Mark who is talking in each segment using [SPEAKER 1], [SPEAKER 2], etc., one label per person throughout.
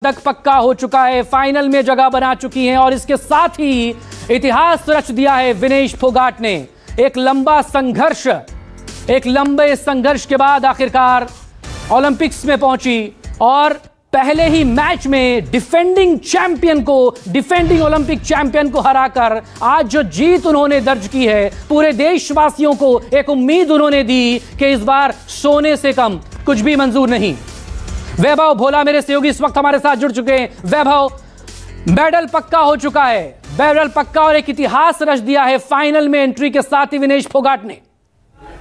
[SPEAKER 1] तक पक्का हो चुका है, फाइनल में जगह बना चुकी हैं और इसके साथ ही इतिहास रच दिया है विनेश फोगाट ने। एक लंबे संघर्ष के बाद आखिरकार ओलंपिक्स में पहुंची और पहले ही मैच में डिफेंडिंग ओलंपिक चैंपियन को हराकर आज जो जीत उन्होंने दर्ज की है, पूरे देशवासियों को एक उम्मीद उन्होंने दी कि इस बार सोने से कम कुछ भी मंजूर नहीं। वैभव भोला मेरे सहयोगी इस वक्त हमारे साथ जुड़ चुके हैं। वैभव, मेडल पक्का हो चुका है, मेडल पक्का और एक इतिहास रच दिया है फाइनल में एंट्री के साथ ही विनेश फोगाट ने।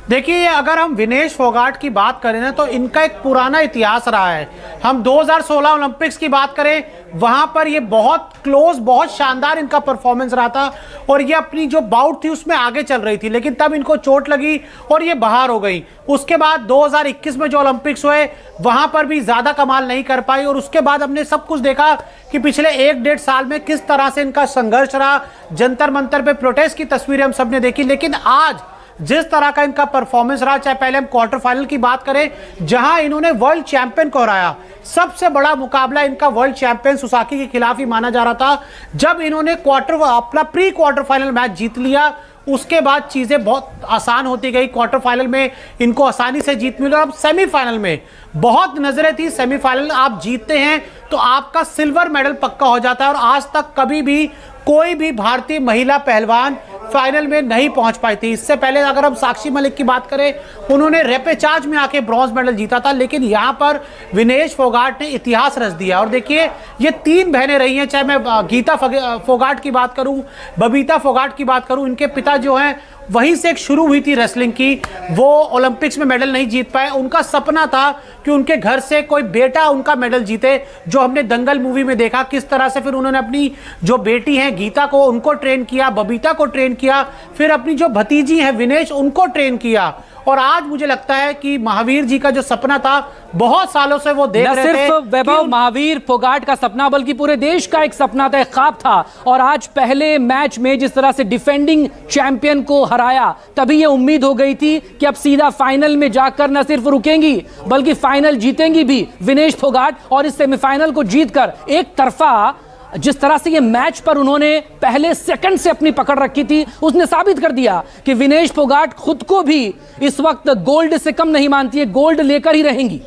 [SPEAKER 2] देखिए, अगर हम विनेश फोगाट की बात करें ना तो इनका एक पुराना इतिहास रहा है। हम 2016 ओलंपिक्स की बात करें, वहां पर ये बहुत क्लोज, बहुत शानदार इनका परफॉर्मेंस रहा था और ये अपनी जो बाउट थी उसमें आगे चल रही थी, लेकिन तब इनको चोट लगी और ये बाहर हो गई। उसके बाद 2021 में जो ओलंपिक्स हुए वहां पर भी ज्यादा कमाल नहीं कर पाई और उसके बाद हमने सब कुछ देखा कि पिछले 1-1.5 साल में किस तरह से इनका संघर्ष रहा। जंतर मंतर पे प्रोटेस्ट की तस्वीरें हम सबने देखी, लेकिन आज जिस तरह का इनका परफॉर्मेंस रहा, चाहे पहले हम क्वार्टर फाइनल की बात करें जहां इन्होंने वर्ल्ड चैंपियन को हराया। सबसे बड़ा मुकाबला इनका वर्ल्ड चैंपियन सुसाकी के खिलाफ ही माना जा रहा था। जब इन्होंने अपना प्री क्वार्टर फाइनल मैच जीत लिया, उसके बाद चीजें बहुत आसान होती गई। क्वार्टर फाइनल में इनको आसानी से जीत मिली और अब सेमीफाइनल में बहुत नजरें थी। सेमीफाइनल आप जीतते हैं तो आपका सिल्वर मेडल पक्का हो जाता है और आज तक कभी भी कोई भी भारतीय महिला पहलवान फाइनल में नहीं पहुंच पाई थी। इससे पहले अगर हम साक्षी मलिक की बात करें, उन्होंने रेपेचाज में आके ब्रॉन्ज मेडल जीता था, लेकिन यहां पर विनेश फोगाट ने इतिहास रच दिया। और देखिए, ये 3 बहनें रही हैं, चाहे मैं गीता फोगाट की बात करूं, बबीता फोगाट की बात करूं, इनके पिता जो हैं वहीं से एक शुरू हुई थी रेसलिंग की। वो ओलंपिक्स में मेडल नहीं जीत पाए। उनका सपना था कि उनके घर से कोई बेटा उनका मेडल जीते, जो हमने दंगल मूवी में देखा किस तरह से। फिर उन्होंने अपनी जो बेटी है गीता को, उनको ट्रेन किया, बबीता को ट्रेन किया, फिर अपनी जो भतीजी है विनेश, उनको ट्रेन किया। और आज मुझे लगता है कि महावीर जी का जो सपना था, बहुत सालों से वो देख रहे थे।
[SPEAKER 1] सिर्फ वैभव महावीर फोगाट का सपना बल्कि पूरे देश का एक सपना था, एक ख्वाब था। और आज पहले मैच में जिस तरह से डिफेंडिंग चैंपियन को हराया, तभी ये उम्मीद हो गई थी कि अब सीधा फाइनल में जाकर न सिर्फ रुकेंगी बल्कि फाइनल जीतेंगी भी विनेश फोगाट। और इस सेमीफाइनल को जीतकर एक तरफा जिस तरह से ये मैच पर उन्होंने पहले सेकंड से अपनी पकड़ रखी थी, उसने साबित कर दिया कि विनेश फोगाट खुद को भी इस वक्त गोल्ड से कम नहीं मानती है, गोल्ड लेकर ही रहेंगी।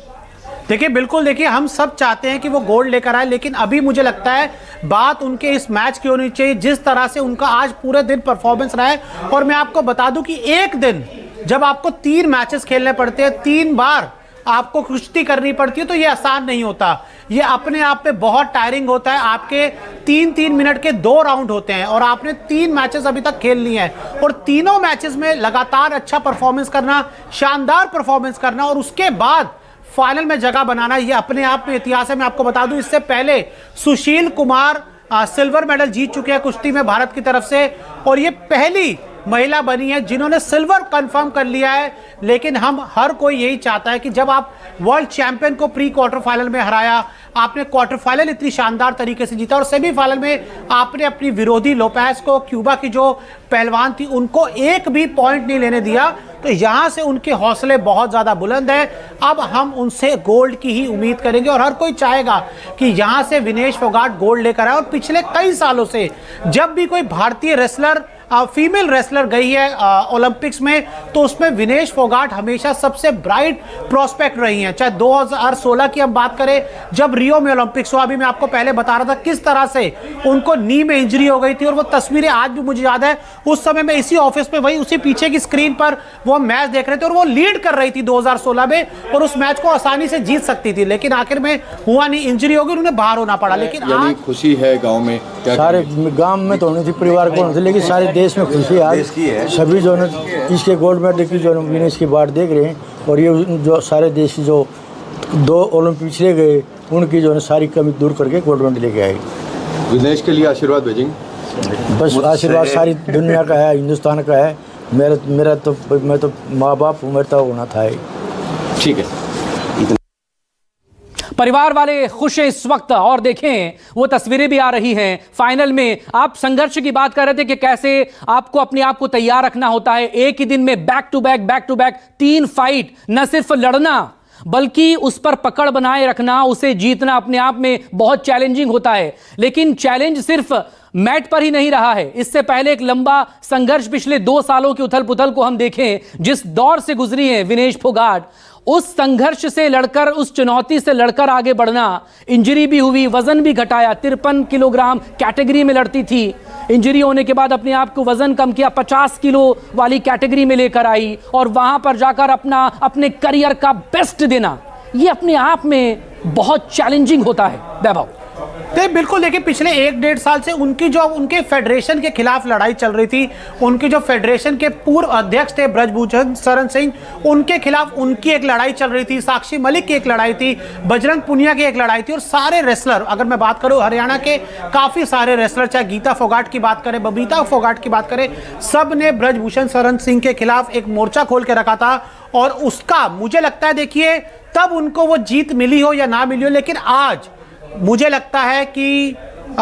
[SPEAKER 2] देखिए, बिल्कुल, देखिए, हम सब चाहते हैं कि वो गोल्ड लेकर आए, लेकिन अभी मुझे लगता है बात उनके इस मैच की होनी चाहिए, जिस तरह से उनका आज पूरे दिन परफॉर्मेंस रहा है। और मैं आपको बता दूं कि एक दिन जब आपको 3 मैचेस खेलने पड़ते हैं, 3 बार आपको कुश्ती करनी पड़ती है, तो ये आसान नहीं होता। ये अपने आप में बहुत टायरिंग होता है। आपके 3-3 मिनट के 2 राउंड होते हैं और आपने 3 मैचेस अभी तक खेल लिए हैं और तीनों मैचेस में लगातार अच्छा परफॉर्मेंस करना, शानदार परफॉर्मेंस करना और उसके बाद फाइनल में जगह बनाना, ये अपने आप में इतिहास है। मैं आपको बता दूं, इससे पहले सुशील कुमार सिल्वर मेडल जीत चुके हैं कुश्ती में भारत की तरफ से और ये पहली महिला बनी है जिन्होंने सिल्वर कंफर्म कर लिया है। लेकिन हम हर कोई यही चाहता है कि जब आप वर्ल्ड चैंपियन को प्री क्वार्टर फाइनल में हराया, आपने क्वार्टर फाइनल इतनी शानदार तरीके से जीता और सेमीफाइनल में आपने अपनी विरोधी लोपेज को, क्यूबा की जो पहलवान थी, उनको एक भी पॉइंट नहीं लेने दिया, तो यहां से उनके हौसले बहुत ज्यादा बुलंद है। अब हम उनसे गोल्ड की ही उम्मीद करेंगे और हर कोई चाहेगा कि यहां से विनेश फोगाट गोल्ड लेकर आए। और पिछले कई सालों से जब भी कोई भारतीय रेसलर, फीमेल रेसलर गई है ओलंपिक्स में, तो उसमें विनेश फोगाट हमेशा सबसे ब्राइट प्रोस्पेक्ट रही हैं। चाहे 2016 की हम बात करें, जब रियो में ओलंपिक्स हुआ, अभी मैं आपको पहले बता रहा था किस तरह से उनको नी में इंजरी हो गई थी और वो तस्वीरें आज भी मुझे याद है। उस समय में इसी ऑफिस में, वही उसी पीछे की स्क्रीन पर वो मैच देख रहे थे और वो लीड कर रही थी 2016 में और उस मैच को आसानी से जीत सकती थी, लेकिन आखिर में हुआ नहीं, इंजरी हो गई, उन्हें बाहर होना पड़ा। लेकिन आज
[SPEAKER 3] खुशी है गाँव में,
[SPEAKER 4] सारे गांव में तो होनी थी, परिवार को होनी थी, लेकिन सारे देश में खुशी आज सभी जो है इसके गोल्ड मेडल की जो विनेश की बात देख रहे हैं। और ये जो सारे देश जो 2 ओलंपिक पिछले गए, उनकी जो है सारी कमी दूर करके गोल्ड मेडल लेके आए।
[SPEAKER 3] विनेश के लिए आशीर्वाद भेजेंगे।
[SPEAKER 4] बस आशीर्वाद सारी दुनिया का है, हिंदुस्तान का है। मैं तो माँ बाप उम्र तो होना था।
[SPEAKER 3] ठीक है,
[SPEAKER 1] परिवार वाले खुश हैं इस वक्त और देखें वो तस्वीरें भी आ रही हैं। फाइनल में आप संघर्ष की बात कर रहे थे कि कैसे आपको अपने आप को तैयार रखना होता है। एक ही दिन में बैक टू बैक 3 फाइट, न सिर्फ लड़ना बल्कि उस पर पकड़ बनाए रखना, उसे जीतना अपने आप में बहुत चैलेंजिंग होता है। लेकिन चैलेंज सिर्फ मैट पर ही नहीं रहा है। इससे पहले एक लंबा संघर्ष, पिछले 2 सालों की उथल पुथल को हम देखें, जिस दौर से गुजरी है विनेश फोगाट, उस संघर्ष से लड़कर, उस चुनौती से लड़कर आगे बढ़ना, इंजरी भी हुई, वजन भी घटाया, 53 किलोग्राम कैटेगरी में लड़ती थी, इंजरी होने के बाद अपने आप को वजन कम किया, 50 किलो वाली कैटेगरी में लेकर आई और वहां पर जाकर अपने करियर का बेस्ट देना, ये अपने आप में बहुत चैलेंजिंग होता है। वैभव,
[SPEAKER 2] तो बिल्कुल देखिए, पिछले 1-1.5 साल से उनकी जो उनके फेडरेशन के खिलाफ लड़ाई चल रही थी, उनकी जो फेडरेशन के पूर्व अध्यक्ष थे ब्रजभूषण शरण सिंह, उनके खिलाफ उनकी एक लड़ाई चल रही थी, साक्षी मलिक की एक लड़ाई थी, बजरंग पुनिया की एक लड़ाई थी, और सारे रेसलर, अगर मैं बात करूं हरियाणा के काफी सारे रेसलर, चाहे गीता फोगाट की बात करें, बबीता फोगाट की बात करें, सब ने ब्रजभूषण शरण सिंह के खिलाफ एक मोर्चा खोल के रखा था। और उसका मुझे लगता है, देखिए, तब उनको वो जीत मिली हो या ना मिली हो, लेकिन आज मुझे लगता है कि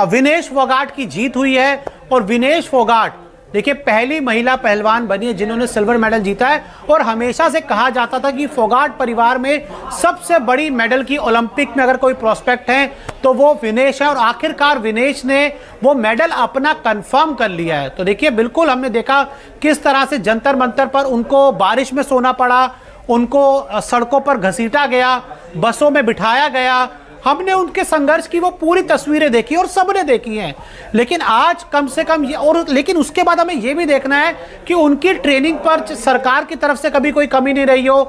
[SPEAKER 2] विनेश फोगाट की जीत हुई है। और विनेश फोगाट देखिए पहली महिला पहलवान बनी है जिन्होंने सिल्वर मेडल जीता है। और हमेशा से कहा जाता था कि फोगाट परिवार में सबसे बड़ी मेडल की ओलंपिक में अगर कोई प्रोस्पेक्ट है तो वो विनेश है। और आखिरकार विनेश ने वो मेडल अपना कंफर्म कर लिया है। तो देखिए, बिल्कुल हमने देखा किस तरह से जंतर मंतर पर उनको बारिश में सोना पड़ा, उनको सड़कों पर घसीटा गया, बसों में बिठाया गया। हमने उनके संघर्ष की वो पूरी तस्वीरें देखी और सबने देखी हैं। लेकिन आज कम से कम ये, और लेकिन उसके बाद हमें ये भी देखना है कि उनकी ट्रेनिंग पर सरकार की तरफ से कभी कोई कमी नहीं रही हो।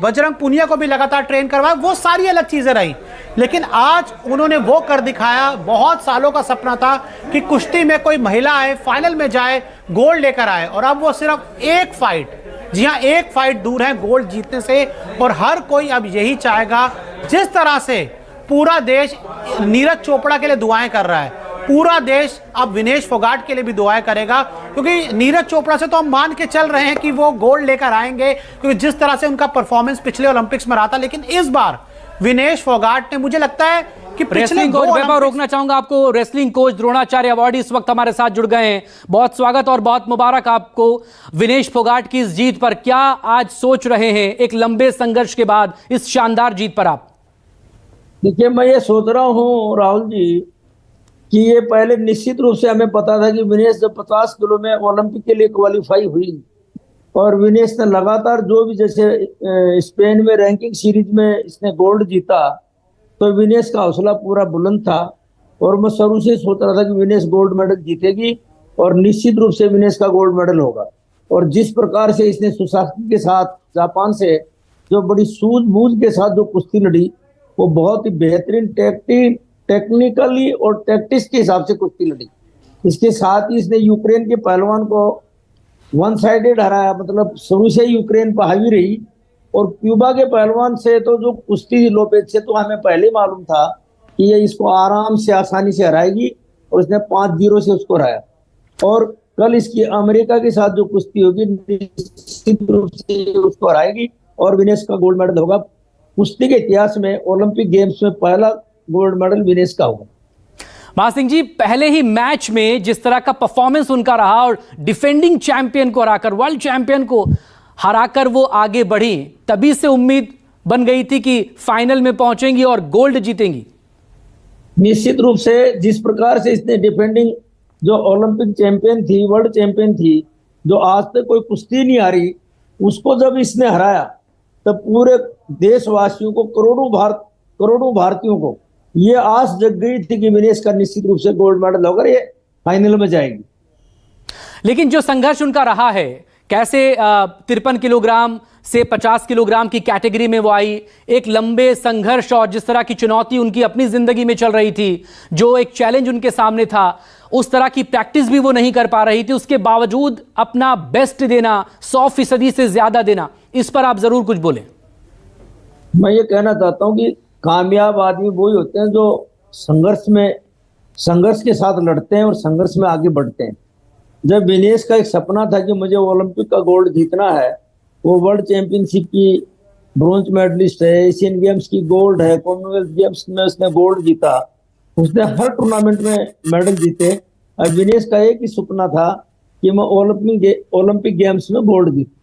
[SPEAKER 2] बजरंग पुनिया को भी लगातार ट्रेन करवाया, वो सारी अलग चीजें रही, लेकिन आज उन्होंने वो कर दिखाया। बहुत सालों का सपना था कि कुश्ती में कोई महिला आए, फाइनल में जाए, गोल्ड लेकर आए, और अब वो सिर्फ एक फाइट, जी हाँ, एक फाइट दूर है गोल्ड जीतने से। और हर कोई अब यही चाहेगा, जिस तरह से पूरा देश नीरज चोपड़ा के लिए दुआएं कर रहा है, पूरा देश अब विनेश फोगाट के लिए भी दुआएं करेगा, क्योंकि नीरज चोपड़ा से तो हम मान के चल रहे हैं कि वो गोल्ड लेकर आएंगे, क्योंकि जिस तरह से उनका परफॉर्मेंस पिछले ओलंपिक्स में रहा था। लेकिन इस बार विनेश फोगाट ने, मुझे लगता है कि
[SPEAKER 1] रेसलिंग कोच, वैभव रोकना चाहूंगा आपको, रेसलिंग कोच द्रोणाचार्य अवार्डी इस वक्त हमारे साथ जुड़ गए हैं। बहुत स्वागत और बहुत मुबारक आपको विनेश फोगाट की इस जीत पर। क्या आज सोच रहे हैं एक लंबे संघर्ष के बाद इस शानदार जीत पर आप?
[SPEAKER 5] देखिए, मैं ये सोच रहा हूँ राहुल जी कि ये पहले निश्चित रूप से हमें पता था कि विनेश जब 50 किलो में ओलंपिक के लिए क्वालिफाई हुई और विनेश ने लगातार जो भी, जैसे स्पेन में रैंकिंग सीरीज में इसने गोल्ड जीता, तो विनेश का हौसला पूरा बुलंद था। और मैं शुरू से सोच रहा था कि विनेश गोल्ड मेडल जीतेगी और निश्चित रूप से विनेश का गोल्ड मेडल होगा। और जिस प्रकार से इसने सुसाकी के साथ, जापान से, जो बड़ी सूझबूझ के साथ जो कुश्ती लड़ी, वो बहुत ही बेहतरीन टेक्निकली और टैक्टिक्स के हिसाब से कुश्ती लड़ी। इसके साथ ही इसने यूक्रेन के पहलवान को वन साइडेड हराया, मतलब शुरू से यूक्रेन पर हावी रही। और क्यूबा के पहलवान से तो जो कुश्ती लोपेज से तो हमें पहले मालूम था कि ये इसको आराम से, आसानी से हराएगी, और इसने 5-0 से उसको हराया। और कल इसकी अमेरिका के साथ जो कुश्ती होगी, निश्चित रूप से उसको हराएगी और विनेश का गोल्ड मेडल होगा। कुश्ती के इतिहास में ओलंपिक गेम्स में पहला गोल्ड मेडल विनेश का होगा।
[SPEAKER 1] महासिंह जी, पहले ही मैच में जिस तरह का परफॉर्मेंस उनका रहा और डिफेंडिंग चैंपियन को हराकर, वर्ल्ड चैंपियन को हराकर वो आगे बढ़ी, तभी से उम्मीद बन गई थी कि फाइनल में पहुंचेंगी और गोल्ड जीतेंगी।
[SPEAKER 5] निश्चित रूप से जिस प्रकार से इसने डिफेंडिंग जो ओलंपिक चैंपियन थी, वर्ल्ड चैंपियन थी, जो आज तक कोई कुश्ती नहीं हारी, उसको जब इसने हराया तब पूरे देशवासियों को, करोड़ों भारतीयों को ये आस जग गई थी कि विनेश का निश्चित रूप से गोल्ड मेडल होकर ये फाइनल में जाएगी।
[SPEAKER 1] लेकिन जो संघर्ष उनका रहा है, कैसे 53 किलोग्राम से 50 किलोग्राम की कैटेगरी में वो आई, एक लंबे संघर्ष और जिस तरह की चुनौती उनकी अपनी जिंदगी में चल रही थी, जो एक चैलेंज उनके सामने था, उस तरह की प्रैक्टिस भी वो नहीं कर पा रही थी, उसके बावजूद अपना बेस्ट देना, 100% से ज्यादा देना, इस पर आप जरूर कुछ बोलें।
[SPEAKER 5] मैं ये कहना चाहता हूँ कि कामयाब आदमी वही होते हैं जो संघर्ष के साथ लड़ते हैं और संघर्ष में आगे बढ़ते हैं। जब विनेश का एक सपना था कि मुझे ओलंपिक का गोल्ड जीतना है, वो वर्ल्ड चैंपियनशिप की ब्रोंज मेडलिस्ट है, एशियन गेम्स की गोल्ड है, कॉमनवेल्थ गेम्स में उसने गोल्ड जीता, उसने हर टूर्नामेंट में मेडल जीते। और विनेश का एक ही सपना था कि मैं ओलंपिक गेम्स में गोल्ड जीतूं,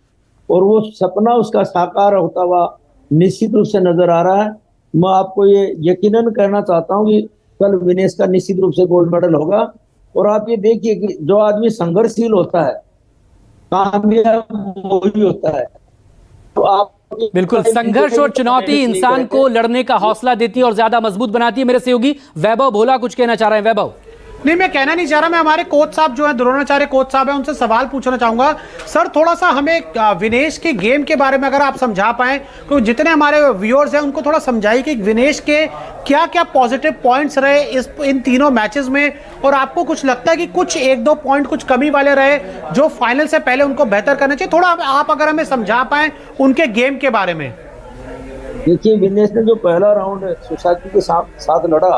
[SPEAKER 5] और वो सपना उसका साकार होता हुआ निश्चित रूप से नजर आ रहा है। मैं आपको ये यकीनन कहना चाहता हूँ कि कल विनेश का निश्चित रूप से गोल्ड मेडल होगा। और आप ये देखिए कि जो आदमी संघर्षशील होता है कामयाब वही होता है। तो आप
[SPEAKER 1] बिल्कुल, संघर्ष और चुनौती इंसान को लड़ने का हौसला देती है और ज्यादा मजबूत बनाती है। मेरे सहयोगी वैभव भोला कुछ कहना चाह रहे हैं। वैभव।
[SPEAKER 2] नहीं, मैं कहना नहीं चाह रहा, मैं हमारे कोच साहब जो है द्रोणाचार्य कोच साहब हैं उनसे सवाल पूछना चाहूंगा। सर, थोड़ा सा हमें विनेश के गेम के बारे में अगर आप समझा पाएं, तो जितने हमारे व्यूअर्स हैं उनको थोड़ा समझाइए कि विनेश के क्या क्या पॉजिटिव पॉइंट्स रहे इन तीनों मैचेस में, और आपको कुछ लगता है कि कुछ एक दो पॉइंट कुछ कमी वाले रहे जो फाइनल से पहले उनको बेहतर करना चाहिए। थोड़ा आप अगर हमें समझा पाएं उनके गेम के बारे में।
[SPEAKER 5] देखिए, विनेश ने जो पहला राउंड सोसाइटी के साथ लड़ा